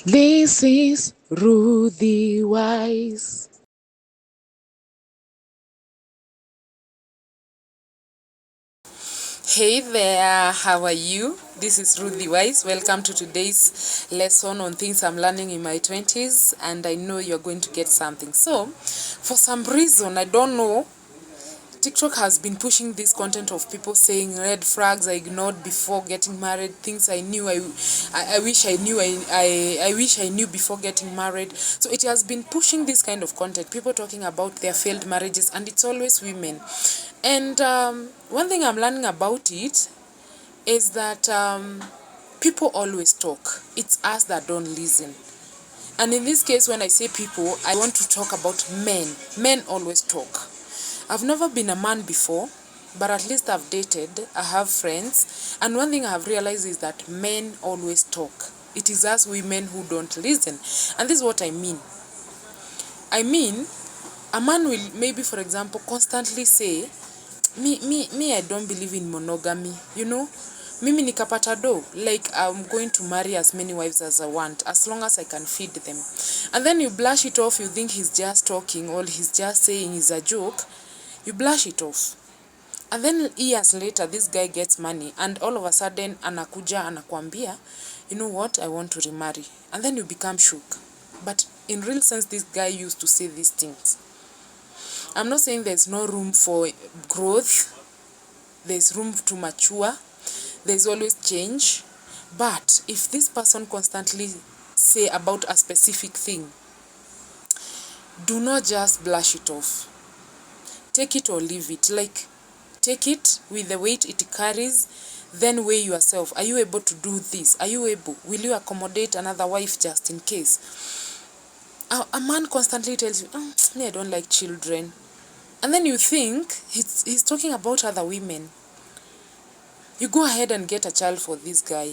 This is Ruthie Wise. Hey there, how are you? This is Ruthie Wise. Welcome to today's lesson on things I'm learning in my 20s, and I know you're going to get something. So, for some reason, I don't know, TikTok has been pushing this content of people saying red flags I ignored before getting married, things I knew I wish I knew I wish I knew before getting married. So it has been pushing this kind of content, people talking about their failed marriages, and it's always women. And one thing I'm learning about it is that people always talk. It's us that don't listen. And in this case, when I say people, I want to talk about men. Men always talk. I've never been a man before, but at least I've dated, I have friends, and one thing I have realized is that men always talk. It is us women who don't listen. And this is what I mean. I mean, a man will maybe, for example, constantly say, me, I don't believe in monogamy, you know? Mimi nikapata do, like I'm going to marry as many wives as I want, as long as I can feed them. And then you brush it off, you think he's just talking, or he's just saying is a joke. You brush it off. And then years later, this guy gets money, and all of a sudden, anakuja, anakuambia, you know what, I want to remarry. And then you become shook. But in real sense, this guy used to say these things. I'm not saying there's no room for growth. There's room to mature. There's always change. But if this person constantly say about a specific thing, do not just brush it off. Take it or leave it. Like, take it with the weight it carries, then weigh yourself. Are you able to do this? Are you able? Will you accommodate another wife just in case? A man constantly tells you, I don't like children. And then you think he's talking about other women. You go ahead and get a child for this guy.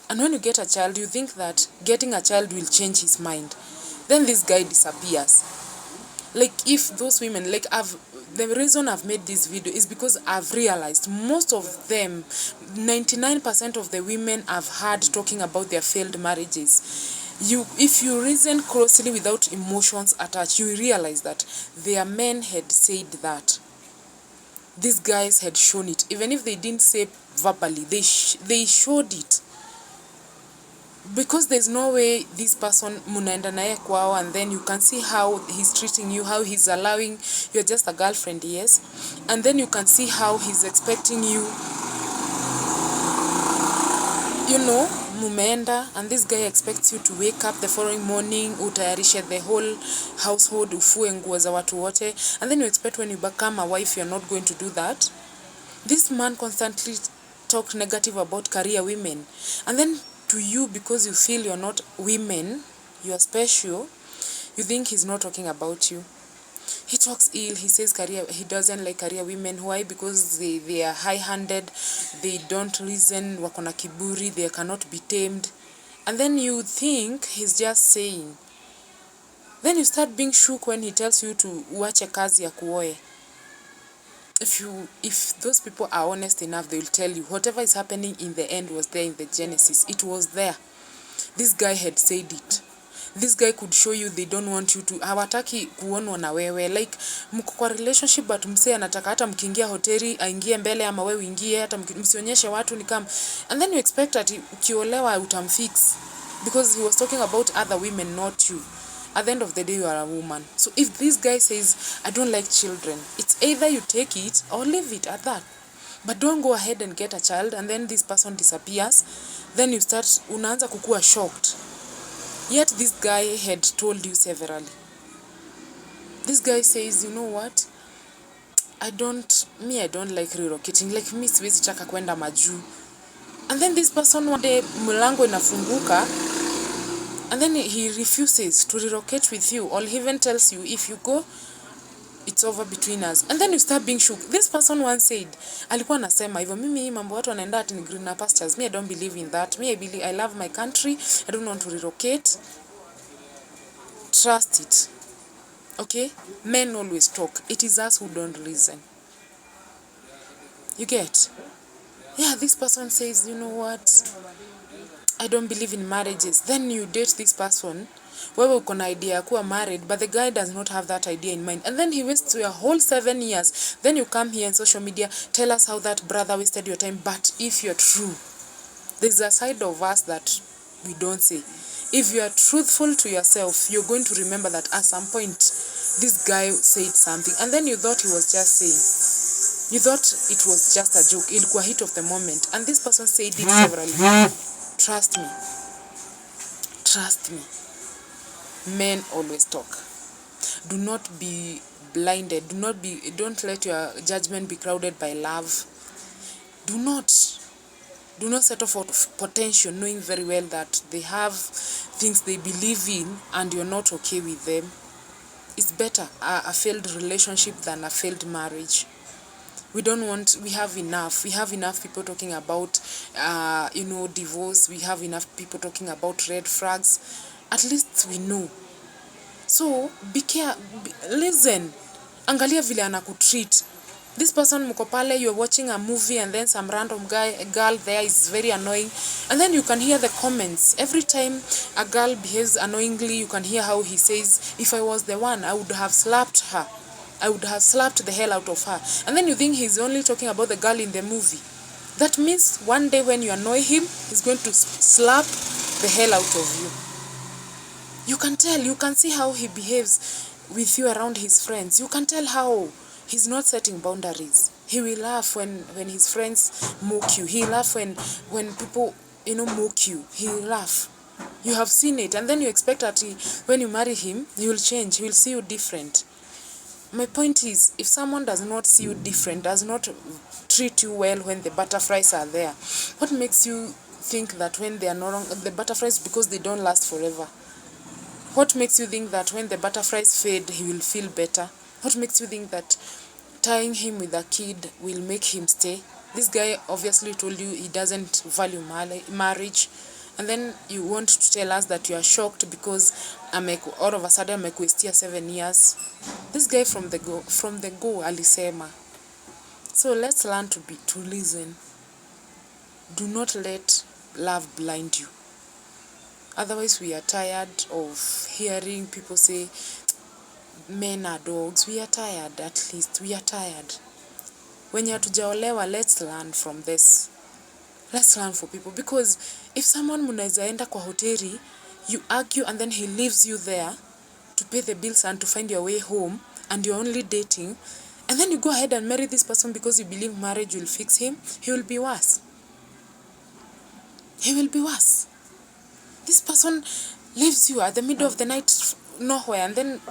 And when you get a child, you think that getting a child will change his mind. Then this guy disappears. Like, if those women, the reason I've made this video is because I've realized most of them, 99% of the women I've heard talking about their failed marriages, if you reason closely without emotions attached, you realize that their men had said that. These guys had shown it. Even if they didn't say verbally, they showed it. Because there's no way this person munaenda naye kwao and then you can see how he's treating you, how he's allowing, you're just a girlfriend, yes, and then you can see how he's expecting you, mumeenda, and this guy expects you to wake up the following morning, utayarishe the whole household, ufue nguo za watu wote, and then you expect when you become a wife you're not going to do that. This man constantly talked negative about career women, and then to you, because you feel you're not women, you're special, you think he's not talking about you. He talks ill, he says he doesn't like career women. Why? Because they are high-handed, they don't listen, wakona kiburi, they cannot be tamed. And then you think he's just saying. Then you start being shook when he tells you to uache kazi ya kuoe. If those people are honest enough, they will tell you whatever is happening in the end was there in the Genesis. It was there. This guy had said it. This guy could show you they don't want you to, hawataki kuonwa na wewe. Like, mko kwa relationship but msee anataka hata mkiingia hoteli aingie mbele ama wewe uingie, hata msionyeshe watu ni kama. And then you expect that ukiolewa utamfix because he was talking about other women, not you. At the end of the day, you are a woman. So if this guy says, I don't like children, it's either you take it or leave it at that. But don't go ahead and get a child and then this person disappears. Then you start, unaanza kukua shocked. Yet this guy had told you severally. This guy says, you know what? I don't like relocating. Like, me siwezi taka kwenda majuu. And then this person one day, mlango inafunguka, and then he refuses to relocate with you, or he even tells you, if you go, it's over between us. And then you start being shook. This person once said, alikuwa anasema hivyo, mimi mambo watu wanaenda ati ni greener pastures. Me, I don't believe in that. Me, I love my country. I don't want to relocate. Trust it. Okay? Men always talk. It is us who don't listen. You get? Yeah, this person says, you know what? I don't believe in marriages. Then you date this person, wewe uko na idea ya kuwa married, but the guy does not have that idea in mind, and then he wastes your whole 7 years. Then you come here on social media, tell us how that brother wasted your time. But if you're true, there's a side of us that we don't say. If you are truthful to yourself, you're going to remember that at some point this guy said something, and then you thought he was just saying, you thought it was just a joke, ilikuwa hit of the moment, and this person said it severally. Trust me, trust me, men always talk. Do not be blinded, don't let your judgment be crowded by love. Do not settle for potential, knowing very well that they have things they believe in and you're not okay with them. It's better a failed relationship than a failed marriage. We have enough people talking about divorce. We have enough people talking about red flags. At least we know. So listen, angalia vile anakutreat. This person mko pale, you're watching a movie, and then some random girl there is very annoying, and then you can hear the comments. Every time a girl behaves annoyingly, you can hear how he says, if I was the one, I would have slapped her. I would have slapped the hell out of her. And then you think he's only talking about the girl in the movie. That means one day when you annoy him, he's going to slap the hell out of you. You can tell, you can see how he behaves with you around his friends. You can tell how he's not setting boundaries. He will laugh when his friends mock you. He laugh when people, mock you. He'll laugh. You have seen it. And then you expect that when you marry him, he will change. He will see you different. My point is, if someone does not see you different, does not treat you well when the butterflies are there, what makes you think that when they are no longer the butterflies, because they don't last forever? What makes you think that when the butterflies fade, he will feel better? What makes you think that tying him with a kid will make him stay? This guy obviously told you he doesn't value marriage. And then you want to tell us that you are shocked because all of a sudden amekuestia 7 years. This guy from the go alisema. So let's learn to listen. Do not let love blind you. Otherwise we are tired of hearing people say men are dogs. We are tired, at least. We are tired. When you hatujaolewa, let's learn from this. Let's learn for people. Because if someone munaweza enda kwa hoteli, you argue and then he leaves you there to pay the bills and to find your way home, and you're only dating, and then you go ahead and marry this person because you believe marriage will fix him, he will be worse. He will be worse. This person leaves you at the middle of the night nowhere, and then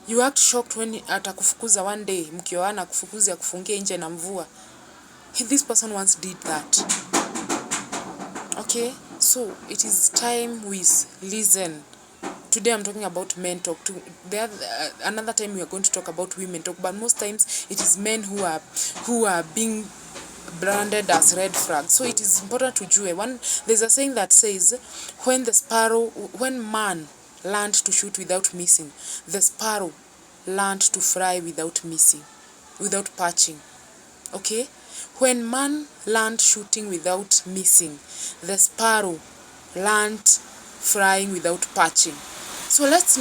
you act shocked when atakufukuza one day, mkioana kufukuza kufungia nje na mvua. This person once did that. Okay, so it is time we listen. Today I'm talking about men talk. Another time we are going to talk about women talk, but most times it is men who are being branded as red flags. So it is important to jue. There's a saying that says, when man learned to shoot without missing, the sparrow learned to fly without patching. Okay? When man learned shooting without missing, the sparrow learned flying without patching. So let's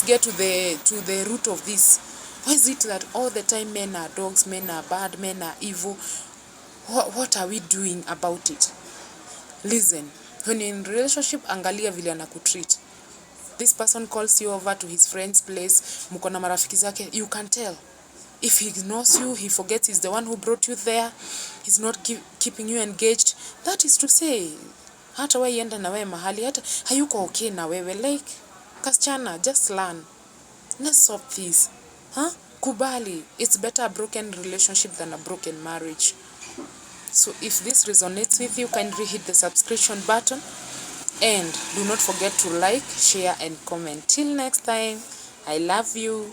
get to the root of this. Why is it that all the time men are dogs, men are bad, men are evil? What are we doing about it? Listen, when you're in a relationship, angalia vile anakutreat. This person calls you over to his friend's place, mko na marafiki zake, you can tell. If he ignores you, he forgets he's the one who brought you there, he's not keeping you engaged, that is to say, hata wewe enda na wewe mahali, hata hayuko okay na wewe, like, kasichana, just learn. Let's stop this. Kubali. It's better a broken relationship than a broken marriage. So if this resonates with you, kindly hit the subscription button. And do not forget to like, share, and comment. Till next time, I love you.